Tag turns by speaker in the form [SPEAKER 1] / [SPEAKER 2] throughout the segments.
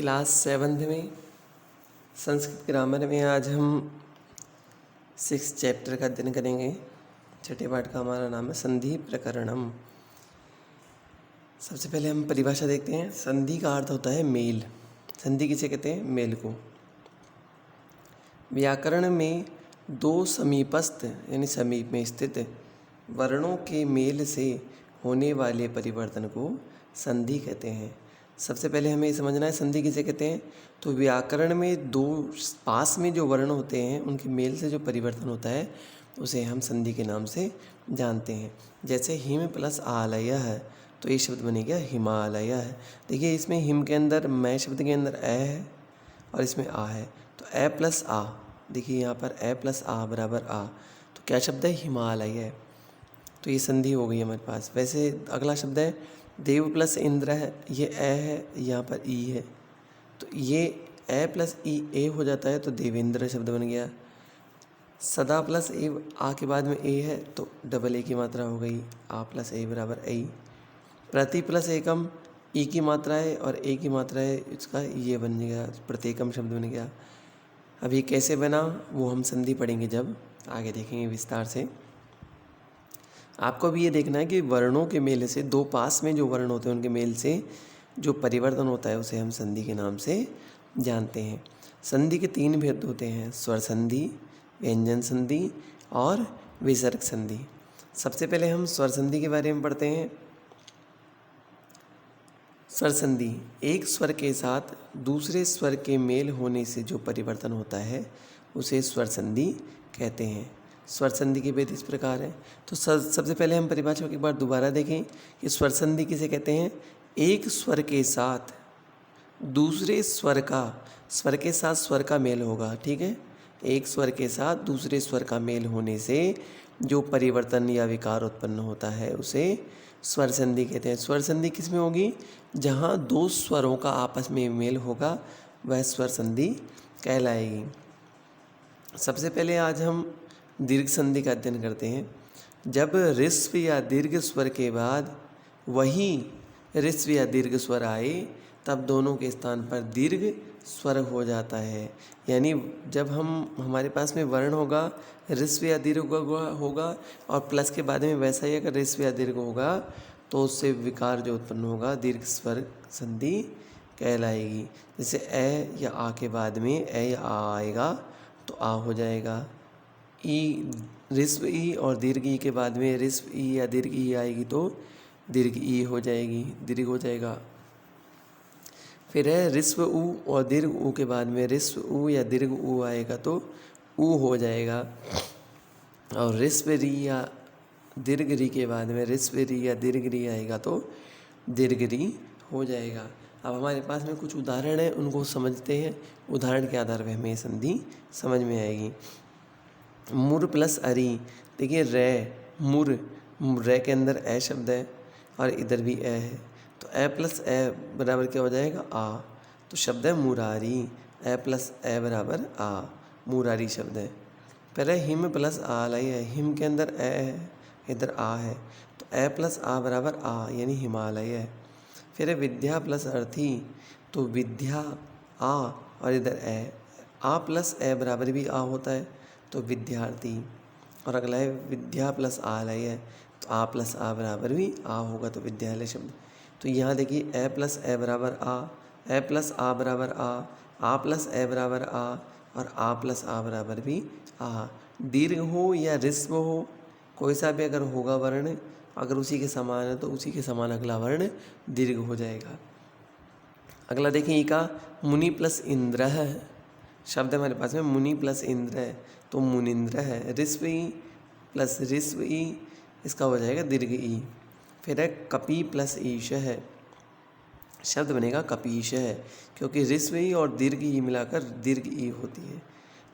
[SPEAKER 1] Class 7th में Sanskrit grammar में आज हम 6 चैप्टर का अध्ययन करेंगे। छठे पाठ का हमारा नाम है संधि प्रकरणम। सबसे पहले हम परिभाषा देखते हैं। संधि का अर्थ होता है मेल। संधि किसे कहते हैं? मेल को। व्याकरण में दो समीपस्थ यानी समीप में स्थित वर्णों के मेल से होने वाले परिवर्तन को संधि कहते हैं। सबसे पहले हमें समझना है संधि किसे कहते हैं। तो व्याकरण में दो पास में जो वर्ण होते हैं उनके मेल से जो परिवर्तन होता है उसे हम संधि के नाम से जानते हैं। जैसे हिम प्लस आलय है तो ये शब्द बने गया हिमालय है। देखिए इसमें हिम के अंदर मैं शब्द के अंदर ए है और इसमें आ है, तो ए प्लस आ। देखिए यहाँ पर ए प्लस आ बराबर आ, तो क्या शब्द है? हिमालय है। तो ये संधि हो गई हमारे पास। वैसे अगला शब्द है देव प्लस इंद्र है, ये ए है, यहाँ पर ई है, तो ये ए प्लस ई ए हो जाता है तो देवेंद्र शब्द बन गया। सदा प्लस ए आ के बाद में ए है तो डबल ए की मात्रा हो गई, आ प्लस ए बराबर ए। प्रति प्लस एकम ई की मात्रा है और ए की मात्रा है, इसका ये बन गया प्रत्येकम शब्द बन गया। अभी कैसे बना वो हम संधि पढ़ेंगे जब आगे देखेंगे विस्तार से। आपको भी ये देखना है कि वर्णों के मेल से दो पास में जो वर्ण होते हैं उनके मेल से जो परिवर्तन होता है उसे हम संधि के नाम से जानते हैं। संधि के 3 भेद होते हैं, स्वर संधि, व्यंजन संधि और विसर्ग संधि। सबसे पहले हम स्वर संधि के बारे में पढ़ते हैं। स्वर संधि एक स्वर के साथ दूसरे स्वर के मेल होने से जो परिवर्तन होता है उसे स्वर संधि कहते हैं। स्वर संधि के भेद इस प्रकार है। तो सबसे पहले हम परिभाषा को एक बार दोबारा देखें कि स्वर संधि किसे कहते हैं। एक स्वर के साथ दूसरे स्वर के साथ स्वर का मेल होगा, ठीक है। एक स्वर के साथ दूसरे स्वर का मेल होने से जो परिवर्तन या विकार उत्पन्न होता है उसे स्वर संधि कहते हैं। स्वर संधि किस में होगी? जहाँ दो स्वरों का आपस में मेल होगा वह स्वर संधि कहलाएगी। सबसे पहले आज हम दीर्घ संधि का अध्ययन करते हैं। जब ऋस्व या दीर्घ स्वर के बाद वही ऋस्व या दीर्घ स्वर आए तब दोनों के स्थान पर दीर्घ स्वर हो जाता है। यानी जब हमारे पास में वर्ण होगा ऋस्व या दीर्घ होगा और प्लस के बाद में वैसा ही अगर ऋस्व या दीर्घ होगा तो उससे विकार जो उत्पन्न होगा दीर्घ स्वर संधि कहलाएगी। जैसे ए या आ के बाद में ए या आ आएगा तो आ हो जाएगा। ई ऋस्व ई और दीर्घ ई के बाद में ऋस्व ई या दीर्घ ई आएगी तो दीर्घ ई हो जाएगी, दीर्घ हो जाएगा। फिर है ऋस्व ऊ और दीर्घ ऊ के बाद में ऋस्व ऊ या दीर्घ ऊ आएगा तो ऊ हो जाएगा। और ऋस्व री या दीर्घ री के बाद में ऋस्व री या दीर्घ री आएगा तो दीर्घ री हो जाएगा। अब हमारे पास में कुछ उदाहरण है, उनको समझते हैं। उदाहरण के आधार पर हमें संधि समझ में आएगी। मुर प्लस अरी, देखिए रे मुर, रे के अंदर ए शब्द है और इधर भी ए है, तो ए प्लस ए बराबर क्या हो जाएगा? आ, तो शब्द है मुरारी। ए प्लस ए बराबर आ, मुरारी शब्द है। पहले हिम प्लस आलय है, हिम के अंदर ए है इधर आ है, तो ए प्लस आ बराबर आ यानी हिमालय है। फिर है विद्या प्लस अर्थी, तो विद्या आ और इधर ए, आ प्लस ए बराबर भी आ होता है तो विद्यार्थी। और अगला है विद्या प्लस आलय है, तो आ प्लस आ बराबर भी आ होगा तो विद्यालय शब्द। तो यहाँ देखिए ए प्लस ए बराबर आ, ए प्लस आ बराबर आ प्लस ए बराबर आ और आ प्लस आ बराबर भी आ। दीर्घ हो या ऋस्व हो कोई सा भी अगर होगा वर्ण, अगर उसी के समान है तो उसी के समान अगला वर्ण दीर्घ हो जाएगा। अगला देखें ई का मुनि प्लस इंद्र है, शब्द हमारे पास में मुनि प्लस इंद्र है तो मुनिंद्र है। ऋस्व ई प्लस ऋस्व ई, इसका हो जाएगा दीर्घ ई। फिर है कपि प्लस ईश है, शब्द बनेगा कपीश है, क्योंकि ऋस्व ई और दीर्घ ई मिलाकर दीर्घ ई होती है,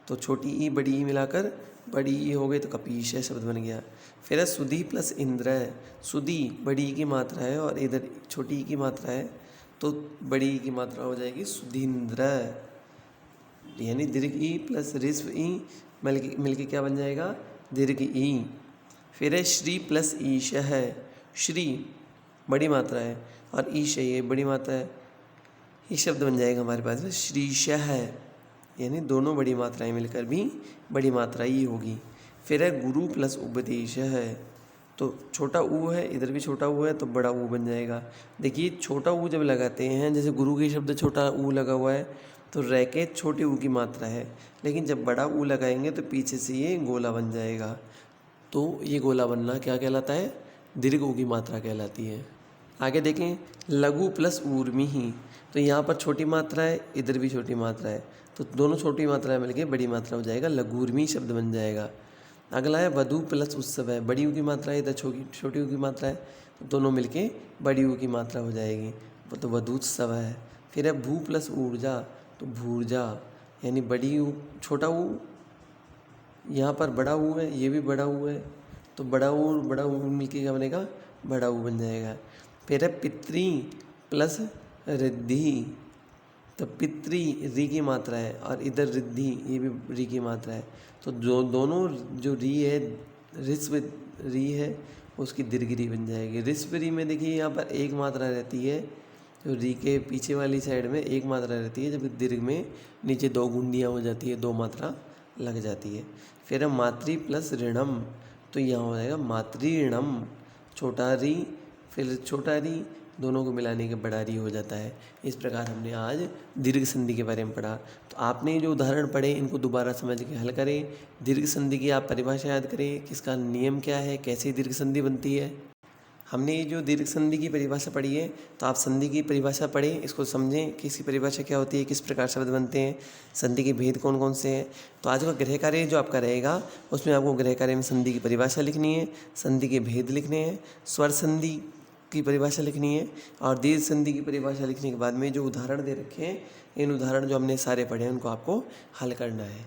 [SPEAKER 1] तो छोटी ई बड़ी ई मिलाकर बड़ी ई हो गई तो कपीश है शब्द बन गया। फिर है सुधी प्लस इंद्र है, सुधी बड़ी ई की मात्रा है और इधर छोटी ई की मात्रा है तो बड़ी ई की मात्रा हो जाएगी सुधींद्र, यानी दीर्घ ई प्लस ऋस्व ई मिलके क्या बन जाएगा? दीर्घ ई। फिर है श्री प्लस ईश है, श्री बड़ी मात्रा है और ईश ये बड़ी मात्रा है, ये शब्द बन जाएगा हमारे पास में श्रीशः, यानी दोनों बड़ी मात्राएं मिलकर भी बड़ी मात्रा ही होगी। फिर है गुरु प्लस उपदेश है, तो छोटा ऊ है, इधर भी छोटा ऊ है तो बड़ा ऊ बन जाएगा। देखिए छोटा ऊ जब लगाते हैं, जैसे गुरु के शब्द छोटा ऊ लगा हुआ है तो रैकेट छोटे ऊ की मात्रा है, लेकिन जब बड़ा ऊ लगाएंगे तो पीछे से ये गोला बन जाएगा। तो ये गोला बनना क्या कहलाता है? दीर्घ ऊ की मात्रा कहलाती है। आगे देखें लघु प्लस ऊर्मी ही, तो यहाँ पर छोटी मात्रा है, इधर भी छोटी मात्रा है, तो दोनों छोटी मात्रा मिलके बड़ी मात्रा हो जाएगा, लघुर्मी शब्द बन जाएगा। अगला है वधु प्लस उत्सव है, बड़ी ऊ की मात्रा है, इधर छोटी ऊ की मात्रा है, तो दोनों मिलके बड़ी ऊ की मात्रा हो जाएगी, तो वधूत्सव है। फिर है भू प्लस ऊर्जा, तो भूर्जा, यानी बड़ी ऊ छोटा ऊ, यहाँ पर बड़ा ऊ है, ये भी बड़ा ऊ है, तो बड़ा ऊ मिलके क्या बनेगा? बड़ा ऊ बन जाएगा। फिर है पितृ प्लस रिद्धि, तो पितृ री की मात्रा है और इधर रिद्धि ये भी री की मात्रा है, तो जो दोनों जो री है, ऋस्व री है, उसकी दीर्घ री बन जाएगी। ऋस्व री में देखिए यहाँ पर एक मात्रा रहती है, तो री के पीछे वाली साइड में एक मात्रा रहती है, जबकि दीर्घ में नीचे दो गुंडियाँ हो जाती है, दो मात्रा लग जाती है। फिर है मातृ प्लस ऋणम, तो यहाँ हो जाएगा मातृऋणम, छोटा री फिर छोटा री, दोनों को मिलाने के बड़ा री हो जाता है। इस प्रकार हमने आज दीर्घ संधि के बारे में पढ़ा। तो आपने जो उदाहरण पढ़े इनको दोबारा समझ के हल करें। दीर्घ संधि की आप परिभाषा याद करें, किसका नियम क्या है, कैसे दीर्घ संधि बनती है। हमने ये जो दीर्घ संधि की परिभाषा पढ़ी है, तो आप संधि की परिभाषा पढ़ें, इसको समझें कि इसकी परिभाषा क्या होती है, किस प्रकार शब्द बनते हैं, संधि के भेद कौन कौन से हैं। तो आज का गृह कार्य जो आपका रहेगा, उसमें आपको गृह कार्य में संधि की परिभाषा लिखनी है, संधि के भेद लिखने हैं, स्वर संधि की परिभाषा लिखनी है, और दीर्घ संधि की परिभाषा लिखने के बाद में जो उदाहरण दे रखे हैं, इन उदाहरण जो हमने सारे पढ़े हैं उनको आपको हल करना है।